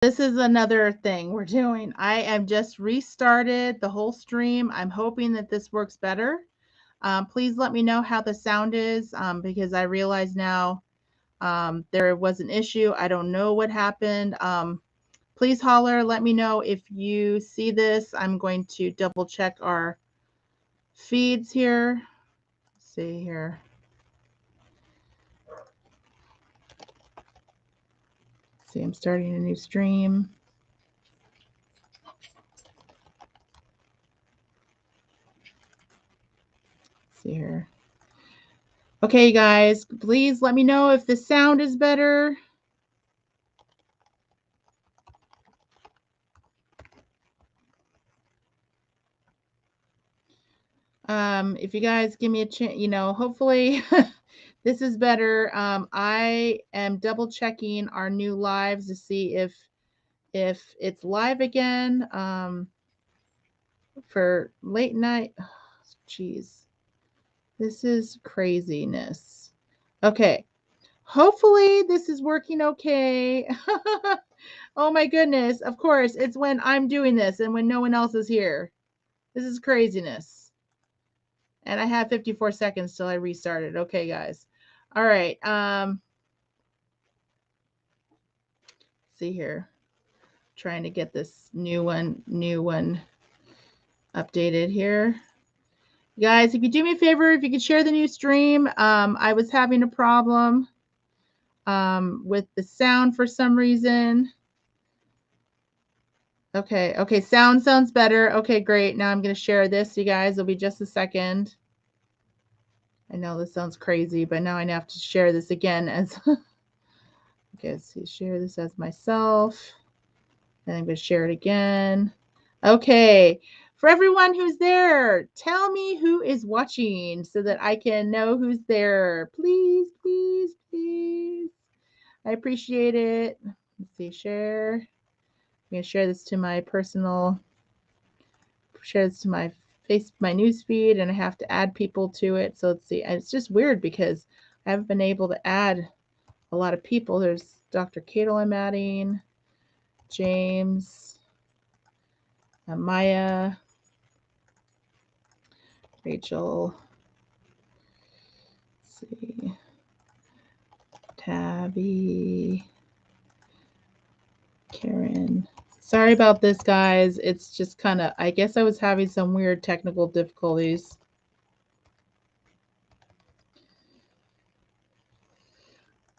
This is another thing we're doing. I have just restarted the whole stream. I'm hoping that this works better. Please let me know how the sound is, because I realize now there was an issue. I don't know what happened. Please holler. Let me know if you see this. I'm going to double check our feeds here. Let's see here. See, I'm starting a new stream. Let's see here. Okay, guys, please let me know if the sound is better. If you guys give me a chance, hopefully this is better. I am double checking our new lives to see if it's live again. For late night. Jeez, this is craziness. Okay, hopefully this is working okay. Oh my goodness, of course, it's when I'm doing this and when no one else is here. This is craziness. And I have 54 seconds till I restarted. Okay, guys. All right. See here. Trying to get this new one updated here. Guys, if you do me a favor, if you could share the new stream. I was having a problem with the sound for some reason. Okay, sounds better. Okay, great. Now I'm going to share this, you guys. It'll be just a second. I know this sounds crazy, but now I have to share this again as okay, let's see, share this as myself. And I'm going to share it again. Okay, for everyone who's there, tell me who is watching so that I can know who's there. Please, please, please. I appreciate it. Let's see, share. I'm going to share this to my personal, share this to my my news feed, and I have to add people to it. So let's see. It's just weird because I haven't been able to add a lot of people. There's Dr. Cadill I'm adding, James, Maya, Rachel, let's see, Tabby, Karen. Sorry about this, guys. It's just kind of, I guess I was having some weird technical difficulties.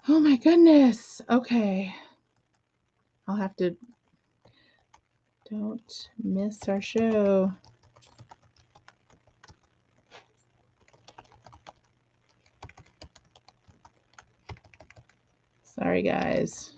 Oh my goodness. Okay. I'll have to, don't miss our show. Sorry, guys.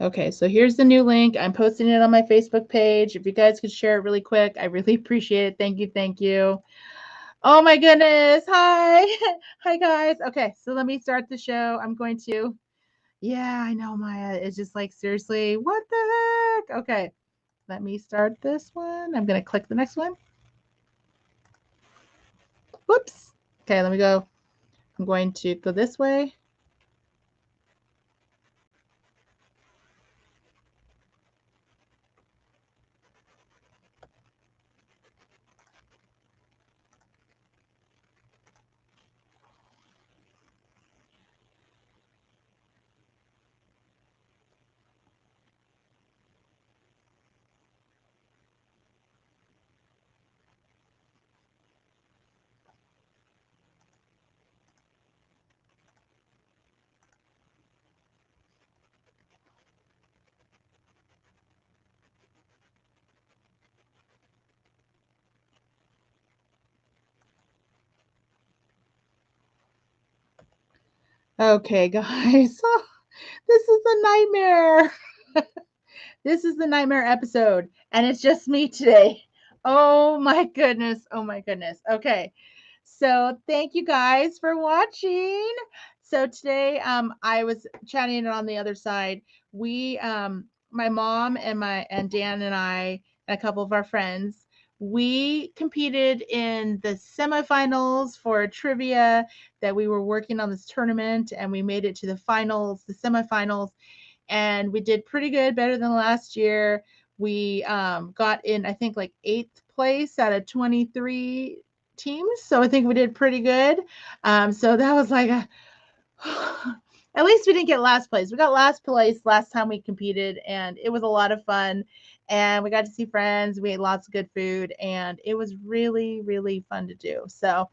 Okay, so here's the new link. I'm posting it on my Facebook page. If you guys could share it really quick, I really appreciate it. Thank you. Thank you. Oh my goodness. Hi. Hi, guys. Okay, so let me start the show. I'm going to, yeah, I know, Maya. It's just like, seriously, what the heck? Okay, let me start this one. I'm going to click the next one. Whoops. Okay, let me go. I'm going to go this way. Okay, guys. Oh, this is a nightmare. This is the nightmare episode, and it's just me today. Oh my goodness. Oh my goodness. Okay. So thank you guys for watching. So today I was chatting on the other side. We my mom and Dan and I and a couple of our friends, we competed in the semifinals for trivia that we were working on this tournament, and we made it to the finals, the semifinals, and we did pretty good, better than last year. We got in, I think, like 8th place out of 23 teams, so I think we did pretty good. So that was like a at least we didn't get last place. We got last place last time we competed, and it was a lot of fun. And we got to see friends. We ate lots of good food, and it was really, really fun to do. So,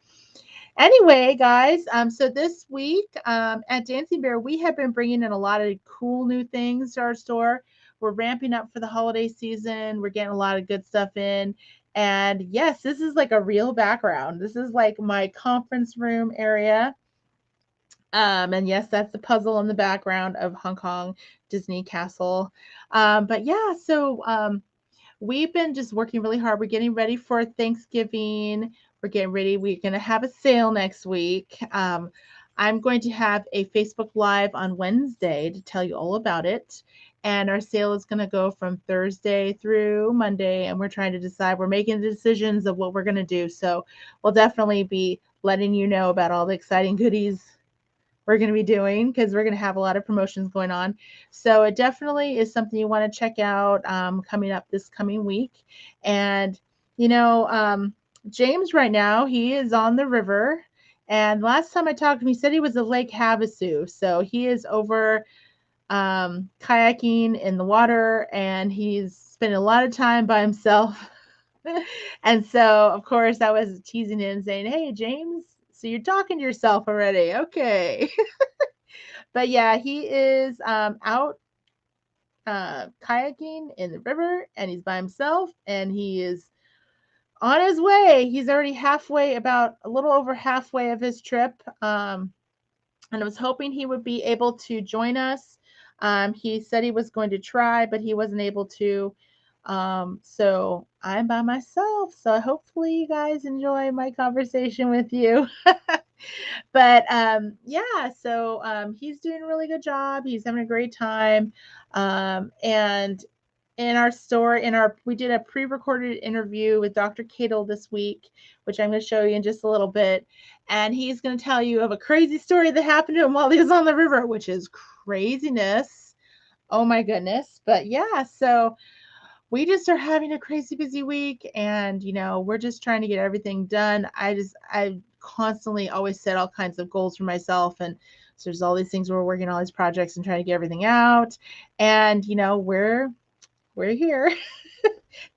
anyway, guys, so this week at Dancing Bear, we have been bringing in a lot of cool new things to our store. We're ramping up for the holiday season. We're getting a lot of good stuff in. And yes, this is like a real background. This is like my conference room area. And yes, that's the puzzle in the background of Hong Kong Disney Castle. But yeah, so we've been just working really hard. We're getting ready for Thanksgiving. We're getting ready. We're going to have a sale next week. I'm going to have a Facebook Live on Wednesday to tell you all about it. And our sale is going to go from Thursday through Monday. And we're trying to decide, we're making the decisions of what we're going to do. So we'll definitely be letting you know about all the exciting goodies we're going to be doing, because we're going to have a lot of promotions going on. So it definitely is something you want to check out coming up this coming week. And, you know, James right now, he is on the river. And last time I talked to him, he said he was at Lake Havasu. So he is over kayaking in the water, and he's spending a lot of time by himself. And so, of course, I was teasing him saying, hey, James, so you're talking to yourself already. Okay. But yeah, he is out kayaking in the river, and he's by himself, and he is on his way. He's already halfway, about a little over halfway of his trip. And I was hoping he would be able to join us. He said he was going to try, but he wasn't able to. So I'm by myself. So hopefully you guys enjoy my conversation with you. But yeah, so he's doing a really good job. He's having a great time. And in our store, we did a pre-recorded interview with Dr. Cadill this week, which I'm going to show you in just a little bit. And he's going to tell you of a crazy story that happened to him while he was on the river, which is craziness. Oh my goodness. But yeah, so we just are having a crazy busy week, and you know, we're just trying to get everything done. I constantly always set all kinds of goals for myself, and so there's all these things we're working on, all these projects and trying to get everything out. And you know, we're here.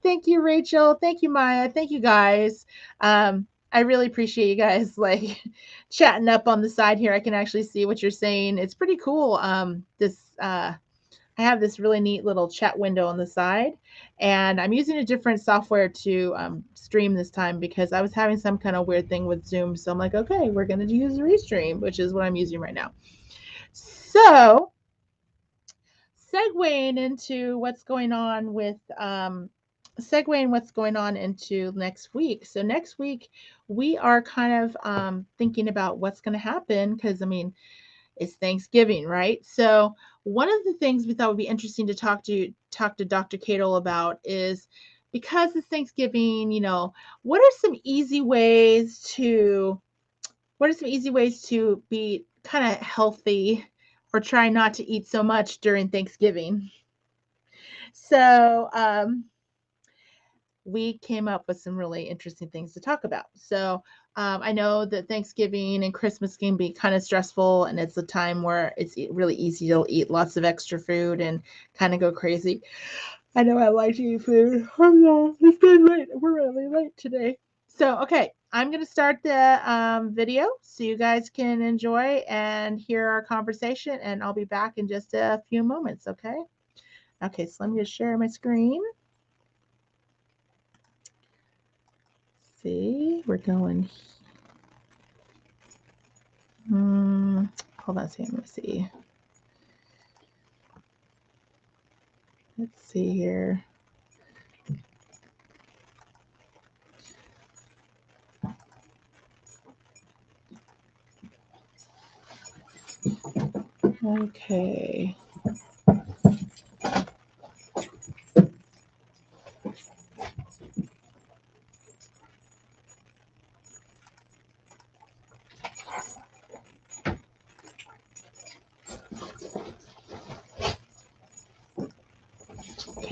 Thank you, Rachel. Thank you, Maya. Thank you, guys. I really appreciate you guys like chatting up on the side here. I can actually see what you're saying. It's pretty cool. I have this really neat little chat window on the side, and I'm using a different software to stream this time, because I was having some kind of weird thing with Zoom. So I'm like, okay, we're going to use Restream, which is what I'm using right now. So segueing into what's going on into next week. So next week we are kind of thinking about what's going to happen, because I mean, it's Thanksgiving, right? So one of the things we thought would be interesting to talk to Dr. Cadill about is, because it's Thanksgiving, you know, what are some easy ways to be kind of healthy, or try not to eat so much during Thanksgiving? So we came up with some really interesting things to talk about. So I know that Thanksgiving and Christmas can be kind of stressful, and it's a time where it's really easy to eat lots of extra food and kind of go crazy. I know I like to eat food. Oh no, it's getting late. We're really late today. So, okay, I'm going to start the video so you guys can enjoy and hear our conversation, and I'll be back in just a few moments, okay? Okay, so let me just share my screen. See, we're going. Hold on a second. Let me see. Let's see here. Okay.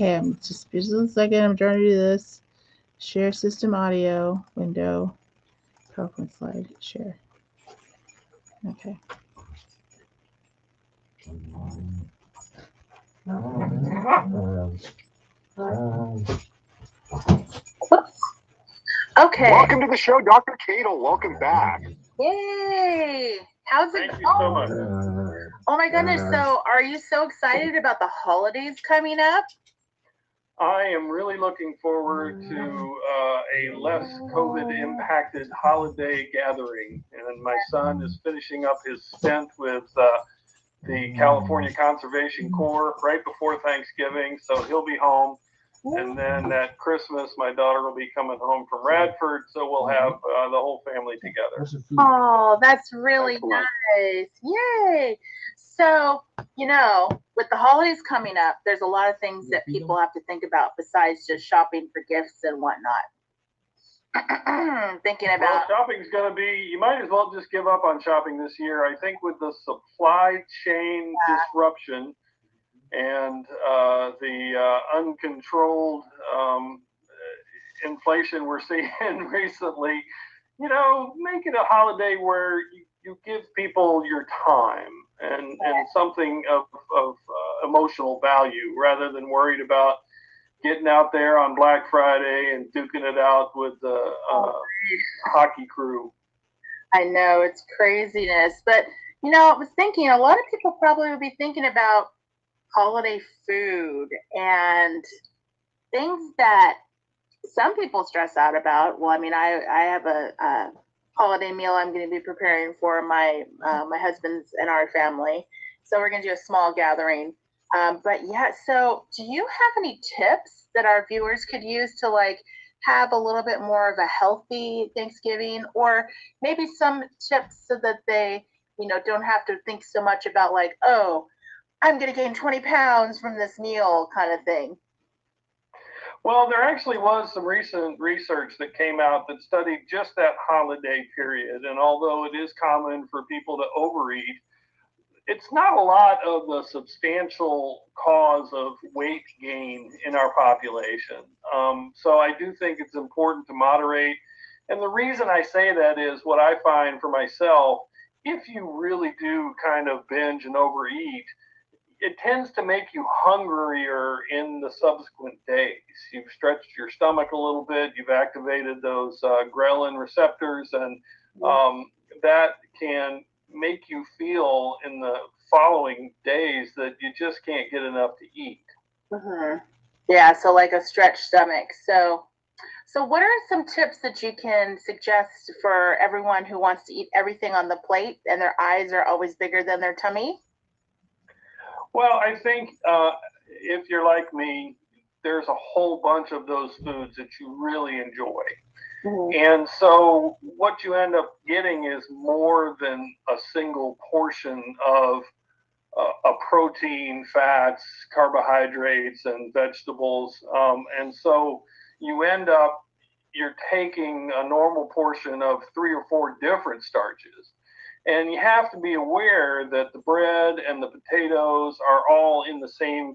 Okay, I'm just a second. I'm trying to do this. Share system audio window. PowerPoint slide. Share. Okay. Okay. Welcome to the show, Dr. Cadill. Welcome back. Yay! How's it Thank you so much. Oh my goodness. So are you so excited about the holidays coming up? I am really looking forward to a less COVID-impacted holiday gathering. And my son is finishing up his stint with the California Conservation Corps right before Thanksgiving, so he'll be home. And then at Christmas, my daughter will be coming home from Radford, so we'll have the whole family together. Oh, that's really nice. Yay. So, you know, with the holidays coming up, there's a lot of things that people have to think about besides just shopping for gifts and whatnot. Thinking about. Well, shopping's going to be, you might as well just give up on shopping this year. I think with the supply chain disruption and the uncontrolled inflation we're seeing recently, you know, make it a holiday where you give people your time and something of emotional value rather than worried about getting out there on Black Friday and duking it out with the hockey crew. I know, it's craziness. But, you know, I was thinking a lot of people probably would be thinking about holiday food and things that some people stress out about. Well, I mean, I have a holiday meal I'm going to be preparing for my my husband's and our family. So we're going to do a small gathering. But yeah, so do you have any tips that our viewers could use to like have a little bit more of a healthy Thanksgiving, or maybe some tips so that they, you know, don't have to think so much about like, oh, I'm going to gain 20 pounds from this meal kind of thing? Well, there actually was some recent research that came out that studied just that holiday period. And although it is common for people to overeat, it's not a lot of the substantial cause of weight gain in our population. So I do think it's important to moderate. And the reason I say that is what I find for myself, if you really do kind of binge and overeat, it tends to make you hungrier in the subsequent days. You've stretched your stomach a little bit, you've activated those ghrelin receptors, and that can make you feel in the following days that you just can't get enough to eat. Mm-hmm. Yeah, so like a stretched stomach. So what are some tips that you can suggest for everyone who wants to eat everything on the plate and their eyes are always bigger than their tummy? Well, I think if you're like me, there's a whole bunch of those foods that you really enjoy. Mm-hmm. And so what you end up getting is more than a single portion of a protein, fats, carbohydrates, and vegetables. And so you end up, you're taking a normal portion of 3 or 4 different starches. And you have to be aware that the bread and the potatoes are all in the same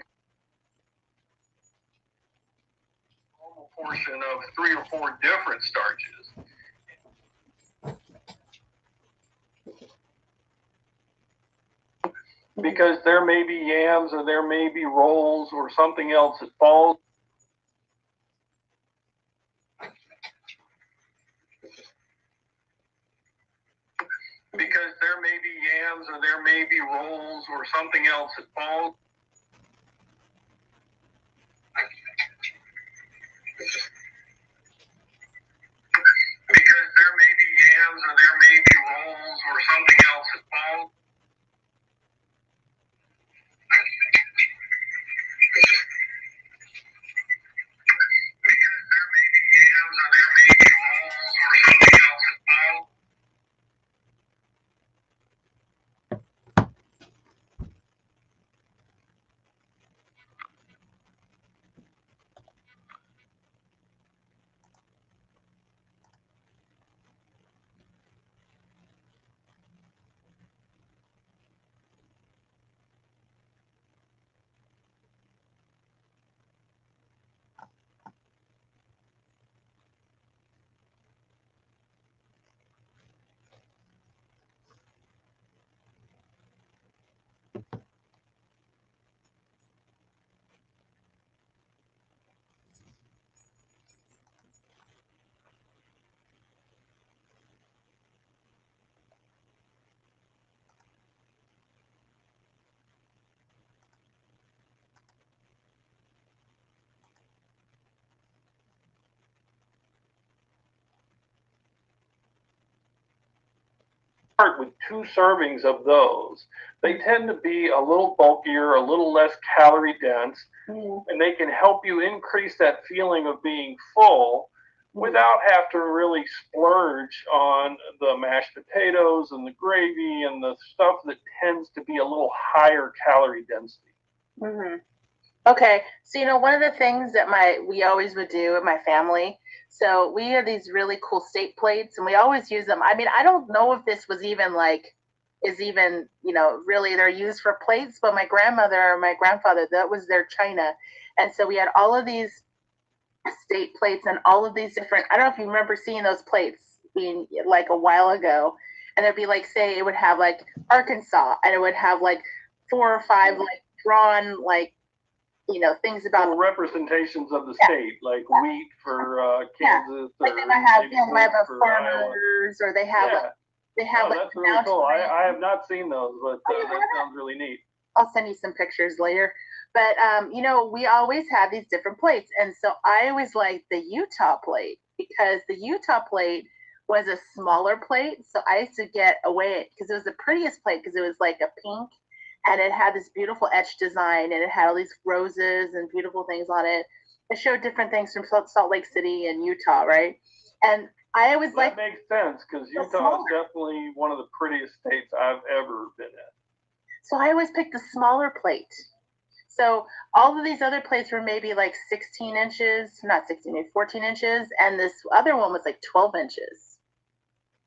normal portion of 3 or 4 different starches. Because there may be yams or there may be rolls or something else that falls. Because there may be yams or there may be rolls or something else that falls. Because there may be yams or there may be rolls or something else that falls. Because there may be yams or there may be rolls or something else that falls. start with 2 servings of those. They tend to be a little bulkier, a little less calorie dense, and they can help you increase that feeling of being full without having to really splurge on the mashed potatoes and the gravy and the stuff that tends to be a little higher calorie density. Okay, so one of the things that we always would do in my family, so we have these really cool steak plates, and we always use them. I mean, I don't know if this was even really they're used for plates, but my grandmother or my grandfather, that was their china. And so we had all of these steak plates and all of these different, I don't know if you remember seeing those plates being like a while ago, and it'd be like, say it would have like Arkansas, and it would have like 4 or 5 like drawn like things about representations of the state, like wheat for Kansas, like they might have farmers, or they have that's really cool. I have not seen those, but that sounds really neat. I'll send you some pictures later. But we always had these different plates, and so I always liked the Utah plate, because the Utah plate was a smaller plate. So I used to get away because it was the prettiest plate, because it was like a pink, and it had this beautiful etched design, and it had all these roses and beautiful things on it. It showed different things from Salt Lake City and Utah, right? And I always that makes sense, because Utah is definitely one of the prettiest states I've ever been in. So I always picked the smaller plate. So all of these other plates were maybe like 16 inches, not 16, maybe 14 inches, and this other one was like 12 inches.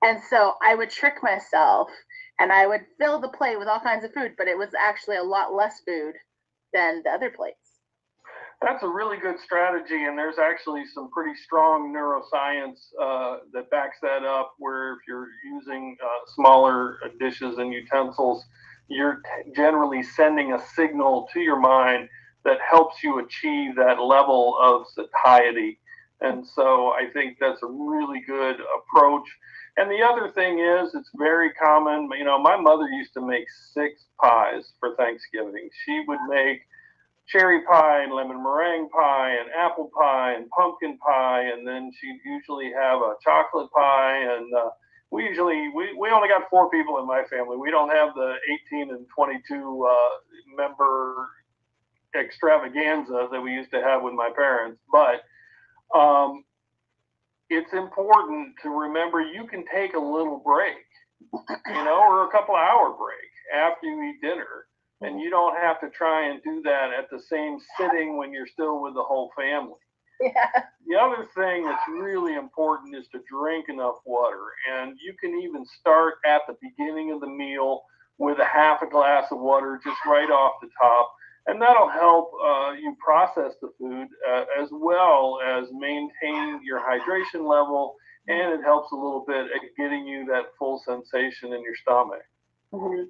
And so I would trick myself, and I would fill the plate with all kinds of food, but it was actually a lot less food than the other plates. That's a really good strategy, and there's actually some pretty strong neuroscience that backs that up, where if you're using smaller dishes and utensils, you're generally sending a signal to your mind that helps you achieve that level of satiety. And so I think that's a really good approach. And the other thing is, it's very common. My mother used to make 6 pies for Thanksgiving. She would make cherry pie and lemon meringue pie and apple pie and pumpkin pie, and then she'd usually have a chocolate pie. And we only got 4 people in my family. We don't have the 18 and 22 member extravaganza that we used to have with my parents. But it's important to remember you can take a little break, or a couple hour break after you eat dinner. And you don't have to try and do that at the same sitting when you're still with the whole family. Yeah. The other thing that's really important is to drink enough water. And you can even start at the beginning of the meal with a half a glass of water just right off the top. And that'll help you process the food as well as maintain your hydration level. And it helps a little bit at getting you that full sensation in your stomach. Mm-hmm.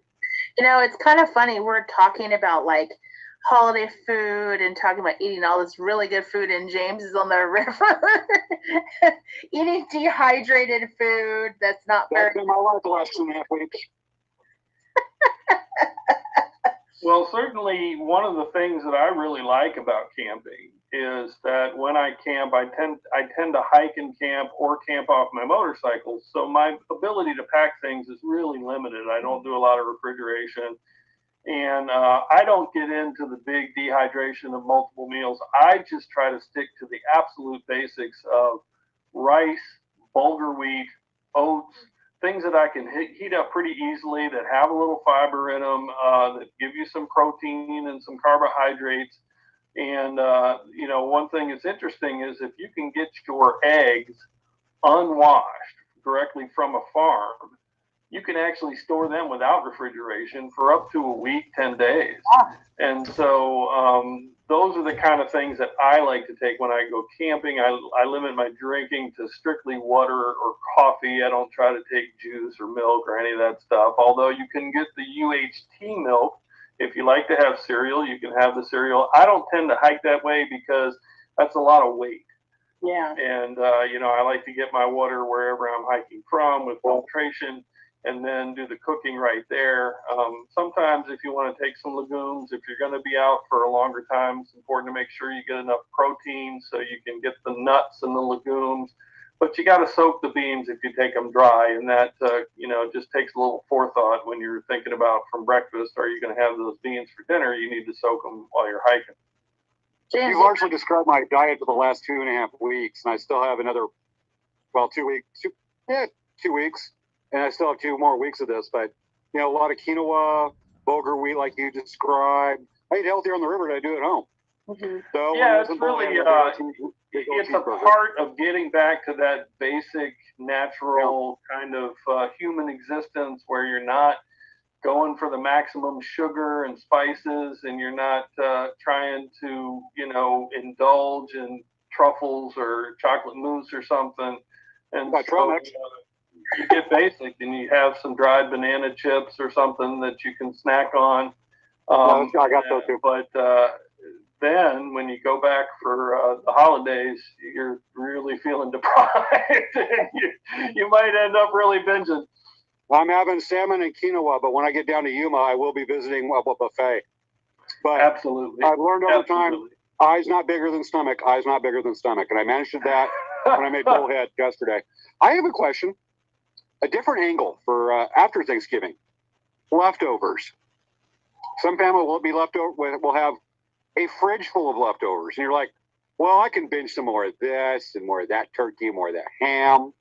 It's kind of funny. We're talking about like holiday food and talking about eating all this really good food, and James is on the river eating dehydrated food that's not very. That's been my life the last 2.5 weeks. Well, certainly one of the things that I really like about camping is that when I camp, I tend to hike and camp or camp off my motorcycle. So my ability to pack things is really limited. I don't do a lot of refrigeration, and I don't get into the big dehydration of multiple meals. I just try to stick to the absolute basics of rice, bulgur wheat, oats, things that I can heat up pretty easily, that have a little fiber in them, that give you some protein and some carbohydrates. And, one thing that's interesting is if you can get your eggs unwashed directly from a farm, you can actually store them without refrigeration for up to a week, 10 days. And so those are the kind of things that I like to take when I go camping. I limit my drinking to strictly water or coffee. I don't try to take juice or milk or any of that stuff, although you can get the UHT milk. If you like to have cereal, you can have the cereal. I don't tend to hike that way because that's a lot of weight. Yeah. And, I like to get my water wherever I'm hiking from with filtration, and then do the cooking right there. Sometimes if you want to take some legumes, if you're going to be out for a longer time, it's important to make sure you get enough protein so you can get the nuts and the legumes But you got to soak the beans if you take them dry, and that just takes a little forethought when you're thinking about from breakfast. Are you going to have those beans for dinner? You need to soak them while you're hiking. You largely described my diet for the last 2.5 weeks, and I still have another, 2 weeks, 2 weeks, and I still have 2 more weeks of this. But a lot of quinoa, bulgur wheat, like you described. I eat healthier on the river than I do at home. Mm-hmm. So yeah, it's really it's a part of getting back to that basic natural kind of human existence where you're not going for the maximum sugar and spices, and you're not trying to indulge in truffles or chocolate mousse or something. And so, you get basic, and you have some dried banana chips or something that you can snack on. I got those too. But then when you go back for the holidays, you're really feeling deprived, and you might end up really binging. I'm having salmon and quinoa, but when I get down to Yuma, I will be visiting a buffet. But absolutely, I've learned over time, eyes not bigger than stomach, eyes not bigger than stomach, and I managed that when I made bullhead yesterday. I have a question, a different angle for after Thanksgiving, leftovers. Some family will be leftover. Will have a fridge full of leftovers, and you're like, well, I can binge some more of this and more of that turkey, more of that ham.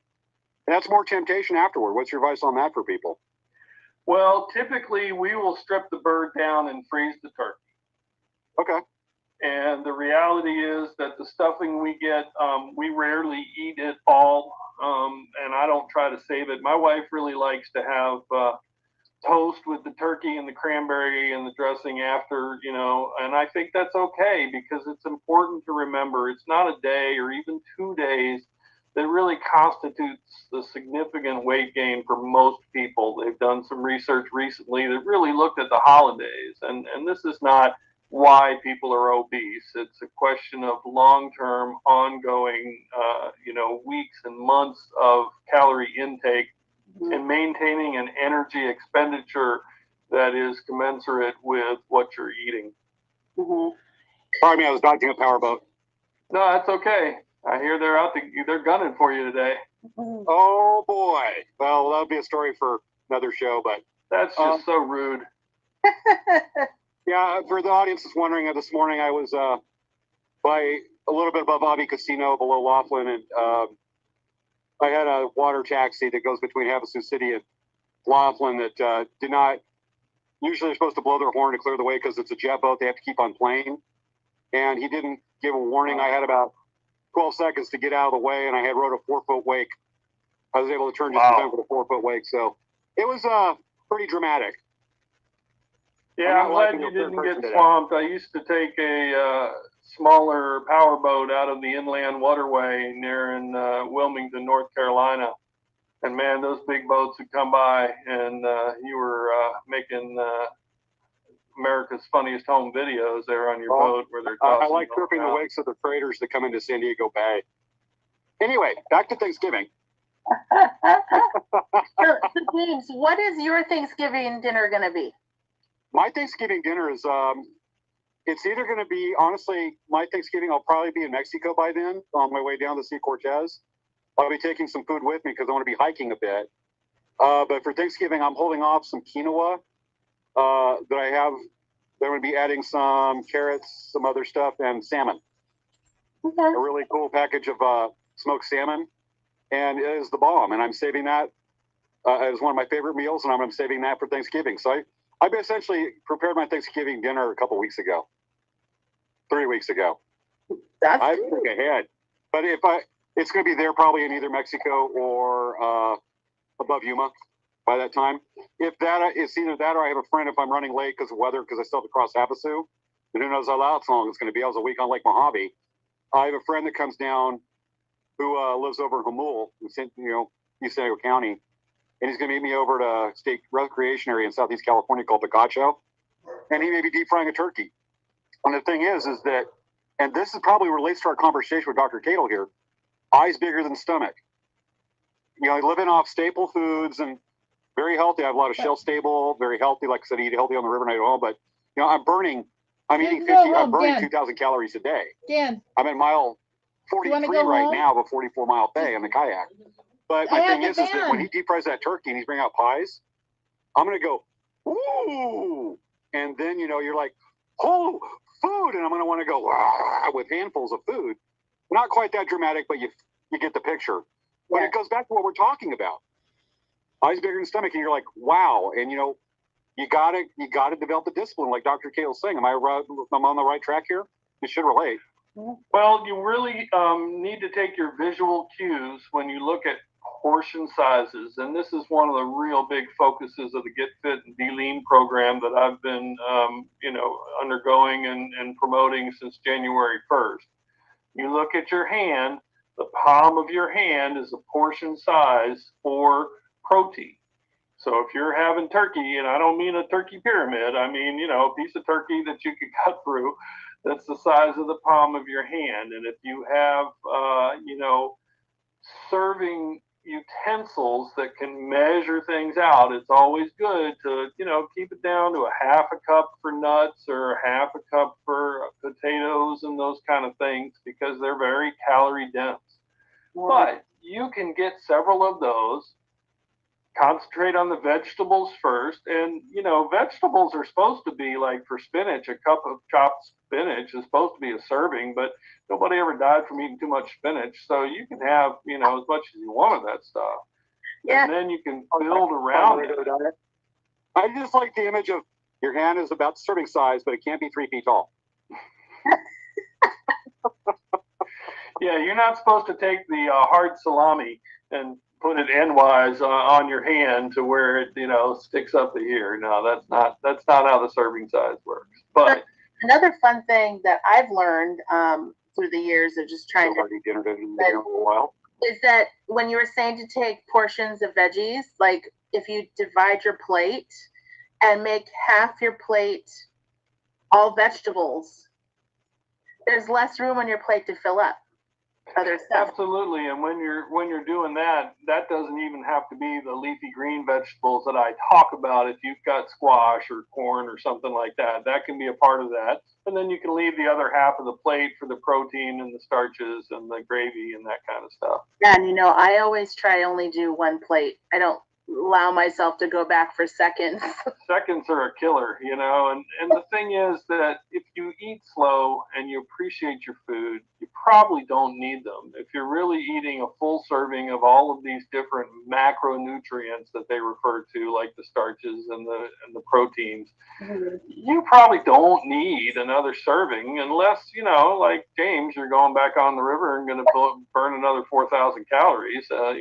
And that's more temptation afterward. What's your advice on that for people? Well, typically we will strip the bird down and freeze the turkey. Okay. And the reality is that the stuffing we get, we rarely eat it all, and I don't try to save it. My wife really likes to have toast with the turkey and the cranberry and the dressing after, and I think that's okay, because it's important to remember it's not a day or even 2 days that really constitutes the significant weight gain for most people. They've done some research recently that really looked at the holidays, and this is not why people are obese. It's a question of long-term, ongoing, weeks and months of calorie intake, mm-hmm. and maintaining an energy expenditure that is commensurate with what you're eating. Mm-hmm. Pardon me, I was dodging a powerboat. No, that's okay. I hear they're gunning for you today. Oh boy! Well, that'll be a story for another show, but that's just so rude. Yeah, for the audience that's wondering, this morning I was by a little bit above Abbey Casino below Laughlin, and I had a water taxi that goes between Havasu City and Laughlin that did not. Usually they're supposed to blow their horn to clear the way because it's a jet boat. They have to keep on playing, and he didn't give a warning. I had about 12 seconds to get out of the way, and I had rode a 4-foot wake. I was able to turn just in time for the 4-foot wake, so it was pretty dramatic. Yeah, I'm glad you didn't get swamped. I used to take a smaller power boat out of the inland waterway near in Wilmington, North Carolina, and man, those big boats would come by, and you were making America's Funniest Home Videos there on your boat where they're tossing. I like tripping the wakes of the traders that come into San Diego Bay. Anyway, back to Thanksgiving. So, James, what is your Thanksgiving dinner going to be? My Thanksgiving dinner is, it's either going to be, honestly, my Thanksgiving, I'll probably be in Mexico by then on my way down to see Cortez. I'll be taking some food with me because I want to be hiking a bit. But for Thanksgiving, I'm holding off some quinoa that I have. They're going to be adding some carrots, some other stuff, and salmon. Okay. A really cool package of smoked salmon. And it is the bomb. And I'm saving that as one of my favorite meals, and I'm saving that for Thanksgiving. So I've essentially prepared my Thanksgiving dinner a couple weeks ago. 3 weeks ago. I think ahead. But it's going to be there probably in either Mexico or above Yuma by that time. If that, it's either that or I have a friend if I'm running late because of weather, because I still have to cross Havasu. And who knows how long it's going to be. I was a week on Lake Mojave. I have a friend that comes down who lives over in Hamul, East San Diego County. And he's going to meet me over at a state recreation area in Southeast California called Picacho. And he may be deep frying a turkey. And the thing is that, and this is probably relates to our conversation with Dr. Cadill here, eyes bigger than stomach. Living off staple foods and very healthy. I have a lot of shelf stable, very healthy. Like I said, I eat healthy on the river night at all. But, I'm eating 2,000 calories a day. Dan. I'm at mile 43 right now, but 44-mile bay on the kayak. But my thing is that when he deep fries that turkey and he's bringing out pies, I'm going to go, ooh. And then, you're like, oh, food. And I'm going to want to go with handfuls of food. Not quite that dramatic, but you get the picture. But it goes back to what we're talking about. Eyes bigger than stomach. And you're like, wow. And, you gotta develop the discipline, like Dr. Cadill's saying. I'm on the right track here? You should relate. Well, you really need to take your visual cues when you look at portion sizes, and this is one of the real big focuses of the Get Fit and Be Lean program that I've been, undergoing and promoting since January 1st. You look at your hand, the palm of your hand is a portion size for protein. So if you're having turkey, and I don't mean a turkey pyramid, I mean, a piece of turkey that you could cut through, that's the size of the palm of your hand. And if you have, serving utensils that can measure things out, it's always good to, keep it down to a half a cup for nuts or a half a cup for potatoes and those kind of things, because they're very calorie dense. But you can get several of those. Concentrate on the vegetables first. And, vegetables are supposed to be like, for spinach, a cup of chopped spinach is supposed to be a serving, but nobody ever died from eating too much spinach. So you can have, as much as you want of that stuff. Yeah. And then you can build around it. I just like the image of your hand is about serving size, but it can't be 3 feet tall. Yeah, you're not supposed to take the hard salami and put it endwise on your hand to where it, sticks up to here. No, that's not how the serving size works. But another fun thing that I've learned through the years of just trying to is that when you were saying to take portions of veggies, like if you divide your plate and make half your plate all vegetables, there's less room on your plate to fill up other stuff. Absolutely. And when you're doing that, that doesn't even have to be the leafy green vegetables that I talk about. If you've got squash or corn or something like that, that can be a part of that. And then you can leave the other half of the plate for the protein and the starches and the gravy and that kind of stuff. Yeah, and I always try only do one plate. I don't allow myself to go back for seconds. Seconds are a killer, and the thing is that if you eat slow and you appreciate your food, you probably don't need them. If you're really eating a full serving of all of these different macronutrients that they refer to, like the starches and the proteins, you probably don't need another serving unless, like James, you're going back on the river and going to burn another 4,000 calories. I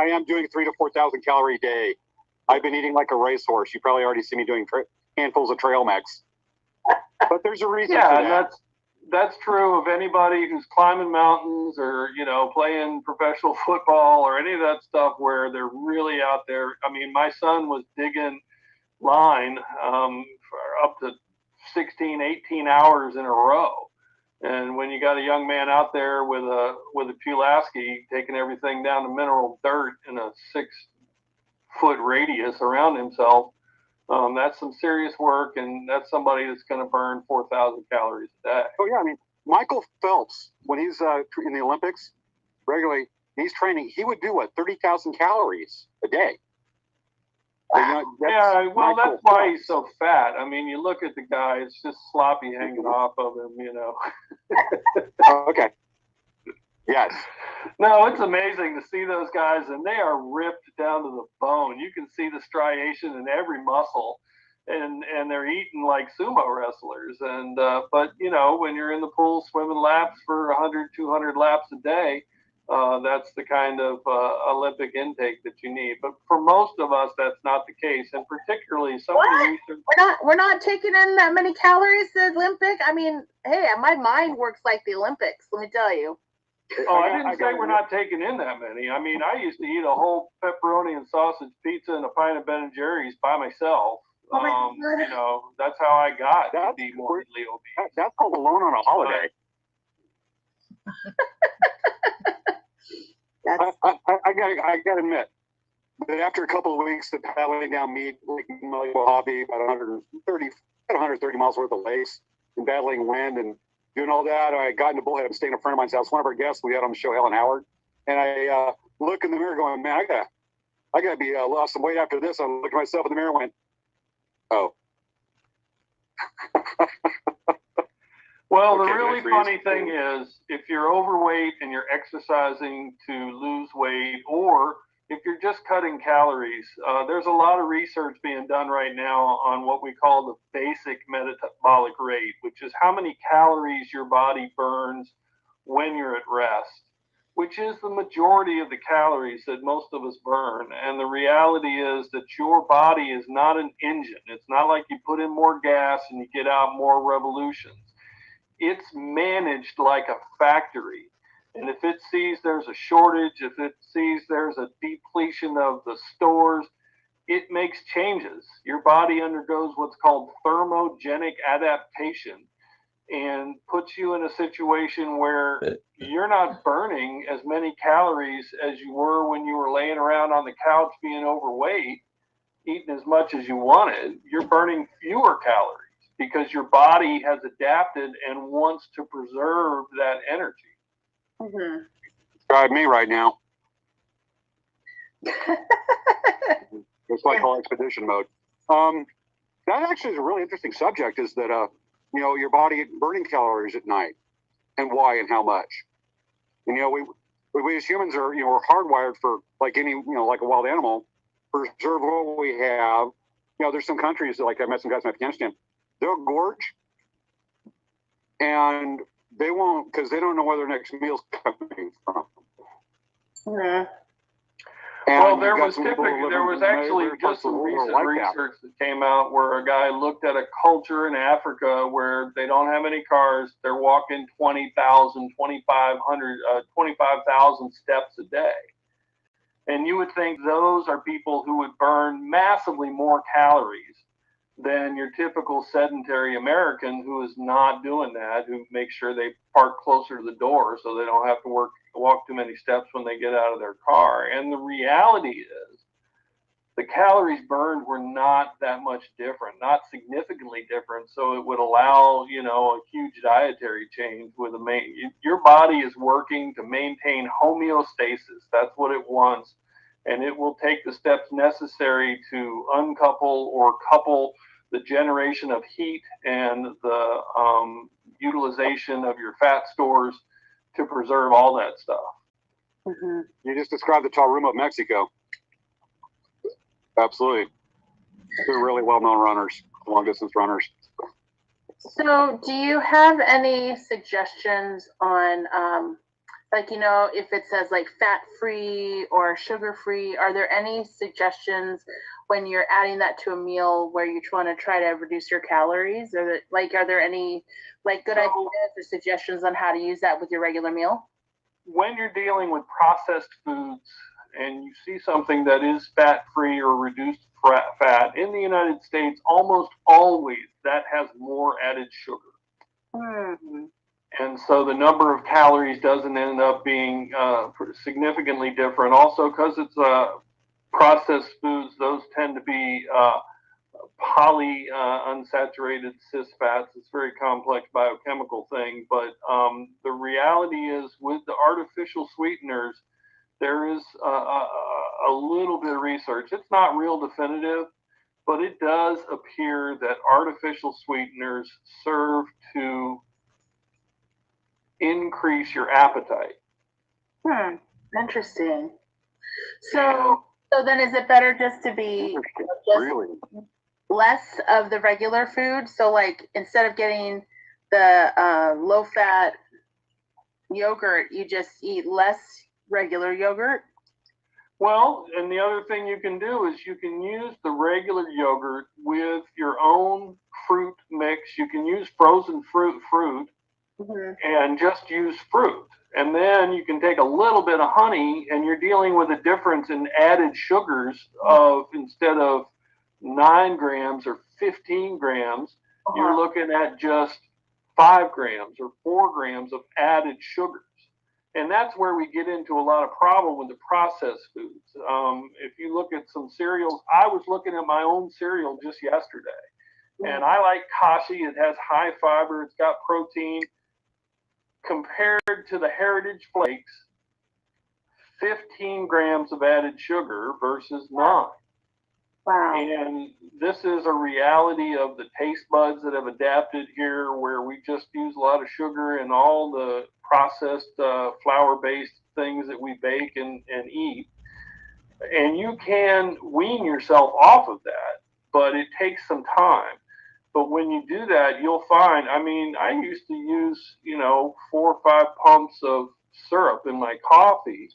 am doing 3,000 to 4,000 calorie day. I've been eating like a racehorse. You probably already see me doing handfuls of trail mix. But there's a reason for that. And that's true of anybody who's climbing mountains or, playing professional football or any of that stuff where they're really out there. I mean, my son was digging line for up to 16, 18 hours in a row. And when you got a young man out there with a Pulaski taking everything down to mineral dirt in a 6-foot radius around himself, that's some serious work, and that's somebody that's going to burn 4,000 calories a day. Oh yeah, I mean, Michael Phelps, when he's in the Olympics regularly, he's training. He would do 30,000 calories a day. That's why he's so fat. I mean, you look at the guy; it's just sloppy hanging off of him, Okay. Yes. No, it's amazing to see those guys, and they are ripped down to the bone. You can see the striation in every muscle, and they're eating like sumo wrestlers. And but when you're in the pool swimming laps for 100, 200 laps a day, that's the kind of Olympic intake that you need. But for most of us, that's not the case, and particularly some of the research. We're not taking in that many calories the Olympic. I mean, hey, my mind works like the Olympics. Let me tell you. Oh, I didn't say we're not taking in that many. I mean, I used to eat a whole pepperoni and sausage pizza and a pint of Ben and Jerry's by myself. That's how I got to be morbidly obese. That's called alone on a holiday. I got to admit that after a couple of weeks of paddling down meat, like Malibu Hobby, about 130 miles worth of lakes, and battling wind and doing all that. I got into Bullhead. I'm staying at a friend of mine's house. One of our guests we had on the show, Helen Howard, and I look in the mirror, going, "Man, I gotta be lost some weight after this." I looked at myself in the mirror, and went, "Oh." Well, Okay, the really funny thing is, if you're overweight and you're exercising to lose weight, or if you're just cutting calories, there's a lot of research being done right now on what we call the basic metabolic rate, which is how many calories your body burns when you're at rest, which is the majority of the calories that most of us burn. And the reality is that your body is not an engine. It's not like you put in more gas and you get out more revolutions. It's managed like a factory. And if it sees there's a shortage, if it sees there's a depletion of the stores, it makes changes. Your body undergoes what's called thermogenic adaptation and puts you in a situation where you're not burning as many calories as you were when you were laying around on the couch being overweight, eating as much as you wanted. You're burning fewer calories because your body has adapted and wants to preserve that energy. Mm-hmm. Drive me right now. It's like all expedition mode. That actually is a really interesting subject. Is that your body burning calories at night, and why and how much? And we as humans are we're hardwired for, like any like a wild animal, preserve what we have. There's some countries that, like I met some guys in Afghanistan, they'll gorge, and they won't, because they don't know where their next meal's coming from. Mm-hmm. Well, there was actually just some recent research that came out where a guy looked at a culture in Africa where they don't have any cars. They're walking 20,000, 25,000 steps a day. And you would think those are people who would burn massively more calories than your typical sedentary American who is not doing that, who makes sure they park closer to the door so they don't have to walk too many steps when they get out of their car. And the reality is the calories burned were not that much different, not significantly different. So it would allow, a huge dietary change with your body is working to maintain homeostasis. That's what it wants. And it will take the steps necessary to uncouple or couple the generation of heat and the utilization of your fat stores to preserve all that stuff. Mm-hmm. You just described the Taruma of Mexico. Absolutely. They're really well-known runners, long-distance runners. So do you have any suggestions on, if it says like fat-free or sugar-free, are there any suggestions when you're adding that to a meal where you want to try to reduce your calories? Or are there any good ideas or suggestions on how to use that with your regular meal? When you're dealing with processed foods and you see something that is fat-free or reduced fat, in the United States, almost always that has more added sugar. Mm-hmm. And so the number of calories doesn't end up being significantly different. Also, because it's processed foods, those tend to be unsaturated cis fats. It's a very complex biochemical thing. But the reality is, with the artificial sweeteners, there is a little bit of research. It's not real definitive, but it does appear that artificial sweeteners serve to increase your appetite. Interesting. So then is it better just to be less of the regular food? So instead of getting the low-fat yogurt, you just eat less regular yogurt? Well, and the other thing you can do is you can use the regular yogurt with your own fruit mix. You can use frozen fruit, mm-hmm. and just use fruit. And then you can take a little bit of honey, and you're dealing with a difference in added sugars of, instead of 9 grams or 15 grams, you're looking at just 5 grams or 4 grams of added sugars. And that's where we get into a lot of problem with the processed foods. If you look at some cereals, I was looking at my own cereal just yesterday, and I like Kashi. It has high fiber. It's got protein. compared to the Heritage Flakes, 15 grams of added sugar versus 9. Wow. And this is a reality of the taste buds that have adapted here, where we just use a lot of sugar in all the processed flour-based things that we bake and eat. And you can wean yourself off of that, but it takes some time. But when you do that, you'll find, I mean, I used to use, 4 or 5 pumps of syrup in my coffee.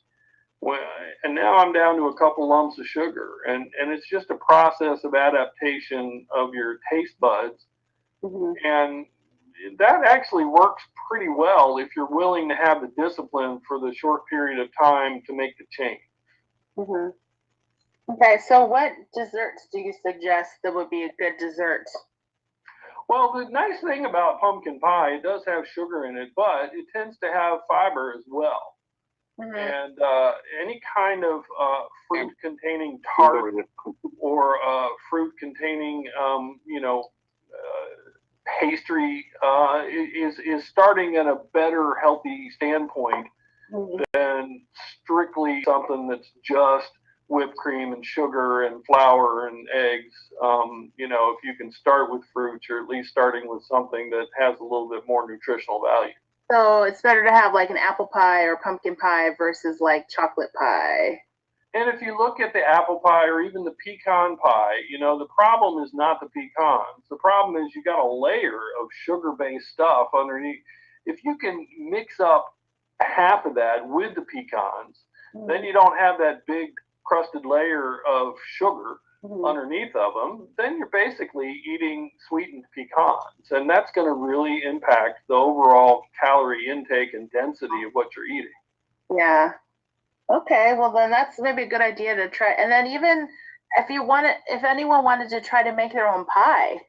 And now I'm down to a couple lumps of sugar. And it's just a process of adaptation of your taste buds. Mm-hmm. And that actually works pretty well if you're willing to have the discipline for the short period of time to make the change. Mm-hmm. Okay, so what desserts do you suggest that would be a good dessert? Well, the nice thing about pumpkin pie, it does have sugar in it, but it tends to have fiber as well. Mm-hmm. And any kind of fruit-containing tart or fruit-containing, pastry is starting at a better, healthy standpoint than strictly something that's just whipped cream and sugar and flour and eggs. If you can start with fruits, you're at least starting with something that has a little bit more nutritional value. So it's better to have like an apple pie or pumpkin pie versus like chocolate pie. And if you look at the apple pie or even the pecan pie, the problem is not the pecans. The problem is you got a layer of sugar-based stuff underneath. If you can mix up half of that with the pecans, then you don't have that big crusted layer of sugar underneath of them. Then you're basically eating sweetened pecans. And that's going to really impact the overall calorie intake and density of what you're eating. Yeah. Okay, well then that's maybe a good idea to try. And then even if anyone wanted to try to make their own pie,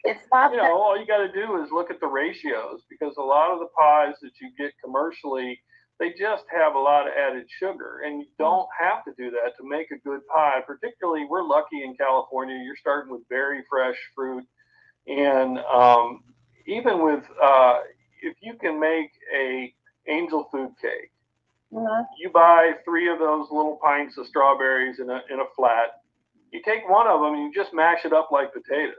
it's not all you got to do is look at the ratios, because a lot of the pies that you get commercially, they just have a lot of added sugar, and you don't have to do that to make a good pie. Particularly, we're lucky in California, you're starting with very fresh fruit. And even with, if you can make a angel food cake, you buy 3 of those little pints of strawberries in a flat. You take one of them and you just mash it up like potatoes.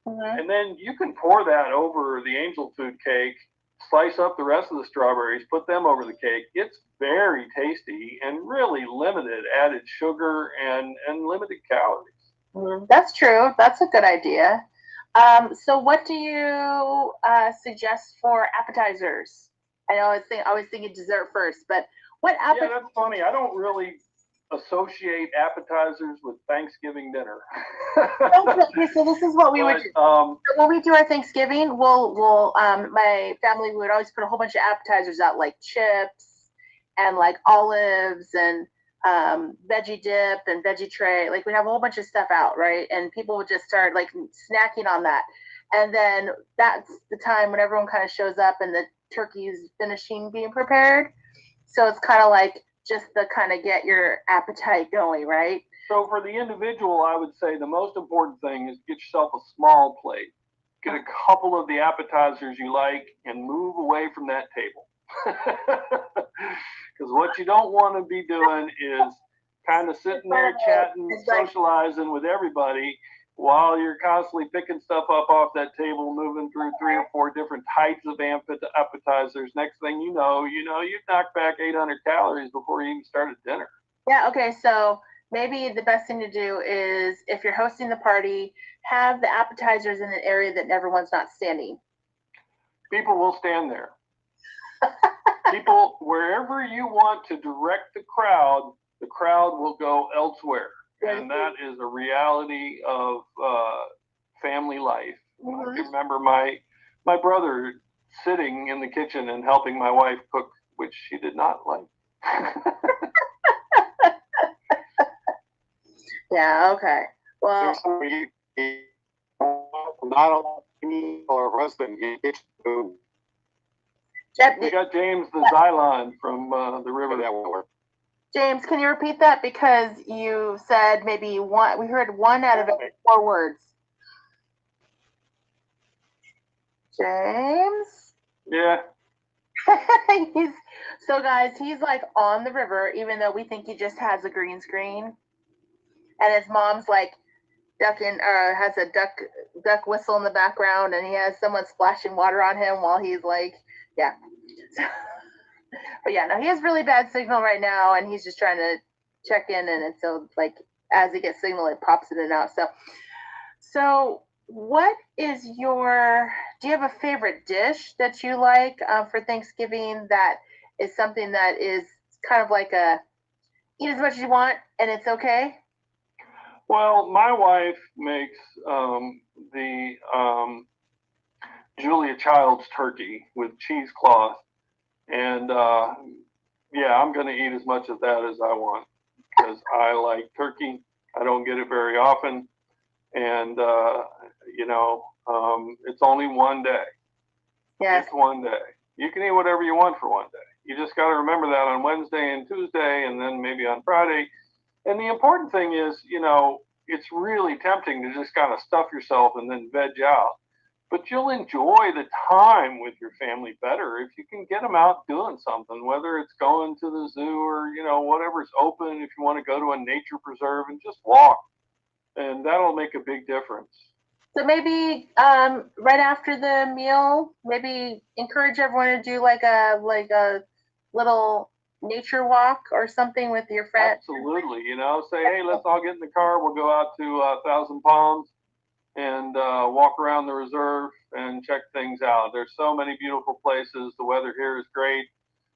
And then you can pour that over the angel food cake, slice up the rest of the strawberries, put them over the cake. It's very tasty and really limited added sugar and limited calories. That's true. That's a good idea. So what do you suggest for appetizers? I know I was thinking dessert first, but what appetizers? Yeah, that's funny. I don't really associate appetizers with Thanksgiving dinner. Okay, so this is what we would do. When we do our Thanksgiving, we'll my family would always put a whole bunch of appetizers out, like chips and like olives and veggie dip and veggie tray. Like we have a whole bunch of stuff out, right? And people would just start like snacking on that. And then that's the time when everyone kind of shows up and the turkey is finishing being prepared. So it's kind of like just to kind of get your appetite going, right? So for the individual, I would say the most important thing is get yourself a small plate. Get a couple of the appetizers you like and move away from that table. Because what you don't want to be doing is kind of sitting there chatting, socializing with everybody while you're constantly picking stuff up off that table, moving through 3 or 4 different types of appetizers. Next thing you know, you knock back 800 calories before you even started dinner. Yeah, okay, so maybe the best thing to do is, if you're hosting the party, have the appetizers in an area that everyone's not standing. People will stand there. People, wherever you want to direct the crowd will go elsewhere. And that is a reality of family life. I can remember my brother sitting in the kitchen and helping my wife cook, which she did not like. Yeah, okay. Well, not a me or husband in the kitchen. We got James the Xylon from the river. That won't work. James, can you repeat that? Because you said maybe one. We heard 1 out of 4 words. James? Yeah. So guys, he's like on the river, even though we think he just has a green screen. And his mom's like ducking, has a duck whistle in the background, and he has someone splashing water on him while he's like, yeah. So, but yeah, no, he has really bad signal right now, and he's just trying to check in, and so like as he gets signal, it pops in and out. So what is your, do you have a favorite dish that you like for Thanksgiving that is something that is kind of like a eat as much as you want and it's okay? Well, my wife makes the Julia Child's turkey with cheesecloth, and yeah, I'm going to eat as much of that as I want because I like turkey. I don't get it very often, and you know, it's only one day. Yes. It's one day. You can eat whatever you want for one day. You just got to remember that on Wednesday and Tuesday, and then maybe on Friday. And the important thing is, you know, it's really tempting to just kind of stuff yourself and then veg out. But you'll enjoy the time with your family better if you can get them out doing something, whether it's going to the zoo or, you know, whatever's open, if you want to go to a nature preserve and just walk. And that'll make a big difference. So maybe right after the meal, maybe encourage everyone to do like a little nature walk or something with your friends. Absolutely. You know, say, hey, let's all get in the car. We'll go out to Thousand Palms and walk around the reserve and check things out. There's so many beautiful places. The weather here is great.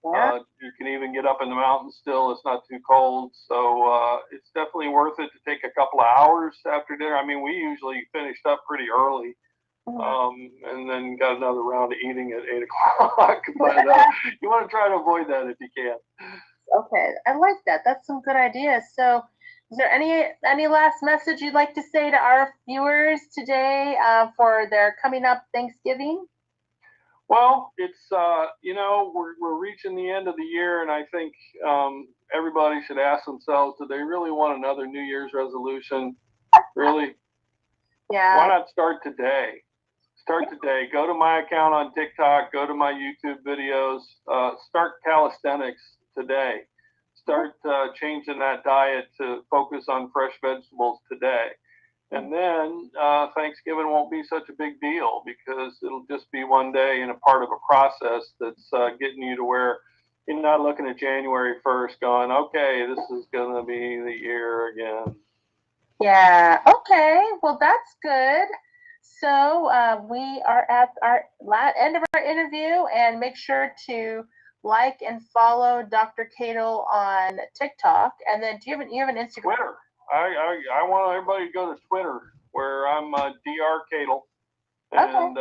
Yeah. You can even get up in the mountains still. It's not too cold. So it's definitely worth it to take a couple of hours after dinner. I mean, we usually finished up pretty early. And then got another round of eating at 8 o'clock. But you want to try to avoid that if you can. Okay, I like that. That's some good ideas. So, is there any last message you'd like to say to our viewers today for their coming up Thanksgiving? Well, it's you know, we're reaching the end of the year, and I think everybody should ask themselves, do they really want another New Year's resolution? Really? Yeah. Why not start today? Start today. Go to my account on TikTok. Go to my YouTube videos. Start calisthenics today. Start changing that diet to focus on fresh vegetables today. And then Thanksgiving won't be such a big deal because it'll just be one day and a part of a process that's getting you to where you're not looking at January 1st going, okay, this is going to be the year again. Yeah. Okay. Well, that's good. So we are at our end of our interview, and make sure to like and follow Dr. Cadill on TikTok. And then do you have an Instagram? Twitter. I want everybody to go to Twitter where I'm Dr. Cadill. And,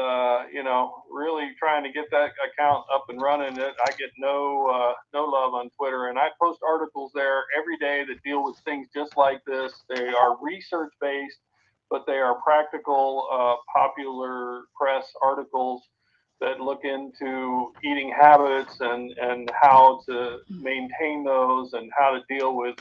you know, really trying to get that account up and running. I get no love on Twitter. And I post articles there every day that deal with things just like this. They are research-based, but they are practical, popular press articles that look into eating habits and how to maintain those and how to deal with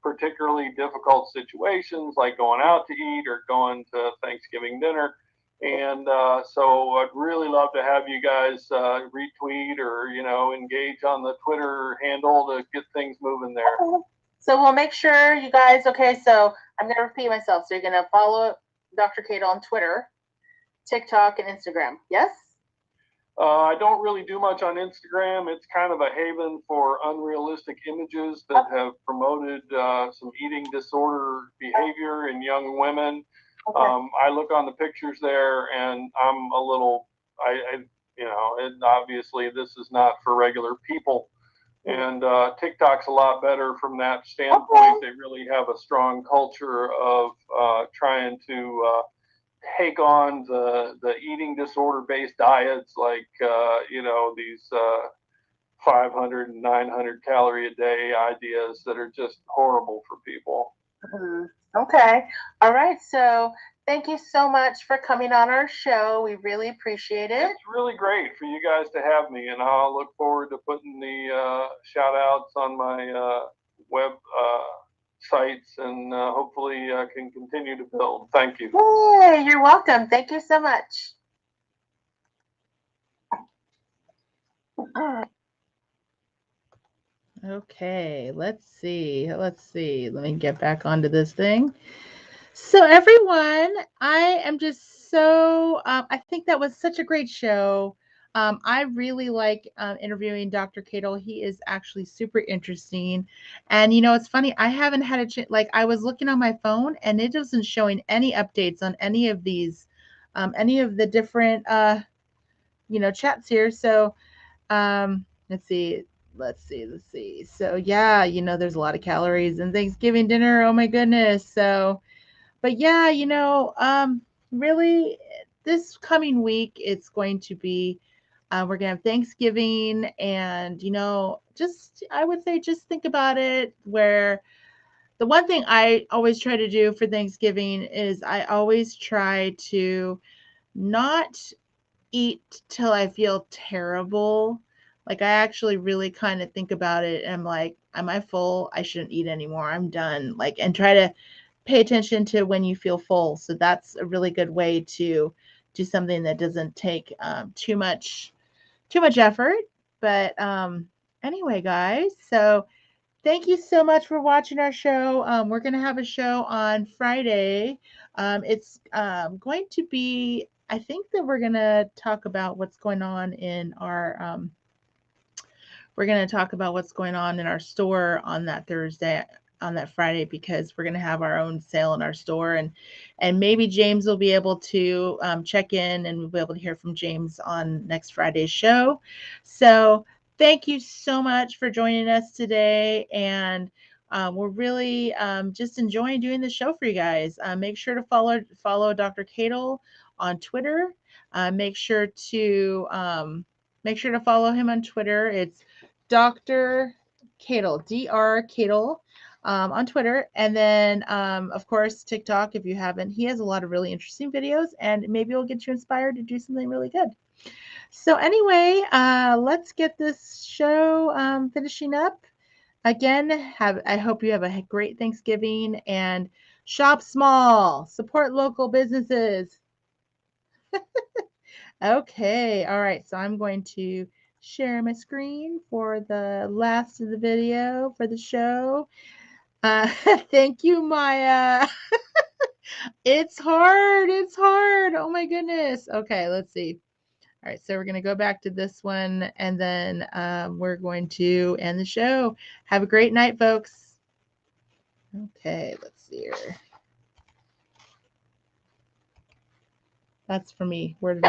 particularly difficult situations like going out to eat or going to Thanksgiving dinner. And so I'd really love to have you guys retweet or, you know, engage on the Twitter handle to get things moving there. So we'll make sure you guys, okay, so I'm going to repeat myself. So you're going to follow Dr. Cadill on Twitter, TikTok, and Instagram. Yes? I don't really do much on Instagram. It's kind of a haven for unrealistic images that have promoted some eating disorder behavior in young women. Okay. I look on the pictures there, and I'm a little, you know, and obviously this is not for regular people. And TikTok's a lot better from that standpoint. Okay. They really have a strong culture of trying to take on the eating disorder-based diets, like you know, these 500 and 900 calorie a day ideas that are just horrible for people. Mm-hmm. Okay. All right. So thank you so much for coming on our show. We really appreciate it. It's really great for you guys to have me, and I'll look forward to putting the shout outs on my web sites, and hopefully can continue to build. Thank you. Hey, you're welcome. Thank you so much. Okay, let's see. Let me get back onto this thing. So everyone, I am just so I think that was such a great show. I really like interviewing Dr. Cadill. He is actually super interesting. And it's funny, I haven't had a chance. Like, I was looking on my phone and it wasn't showing any updates on any of these, any of the different chats here. So let's see. Let's see. So yeah, there's a lot of calories in Thanksgiving dinner. Oh my goodness. So, but yeah, really this coming week, it's going to be, we're going to have Thanksgiving, and, just, I would say, just think about it, where the one thing I always try to do for Thanksgiving is I always try to not eat till I feel terrible. Like, I actually really kind of think about it, and I'm like, am I full? I shouldn't eat anymore. I'm done. Like, and try to pay attention to when you feel full. So that's a really good way to do something that doesn't take too much effort. But anyway, guys, so thank you so much for watching our show. We're going to have a show on Friday. It's going to be, I think that we're going to talk about what's going on in our, we're going to talk about what's going on in our store on that Thursday, on that Friday, because we're going to have our own sale in our store, and maybe James will be able to check in, and we'll be able to hear from James on next Friday's show. So thank you so much for joining us today, and we're really just enjoying doing the show for you guys. Make sure to follow Dr. Cadill on Twitter. Make sure to follow him on Twitter. It's Dr. Cadill, Dr. Cadill, on Twitter. And then, of course, TikTok, if you haven't. He has a lot of really interesting videos, and maybe it'll get you inspired to do something really good. So anyway, let's get this show finishing up. Again, I hope you have a great Thanksgiving, and shop small, support local businesses. Okay, all right, so I'm going to share my screen for the last of the video for the show. Thank you, Maya. It's hard. Oh my goodness. Okay, let's see. All right, so we're going to go back to this one, and then we're going to end the show. Have a great night, folks. Okay, let's see here. That's for me. Where did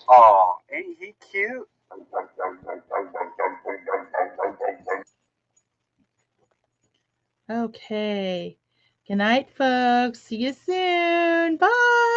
Oh, ain't he cute? Okay. Good night, folks. See you soon. Bye.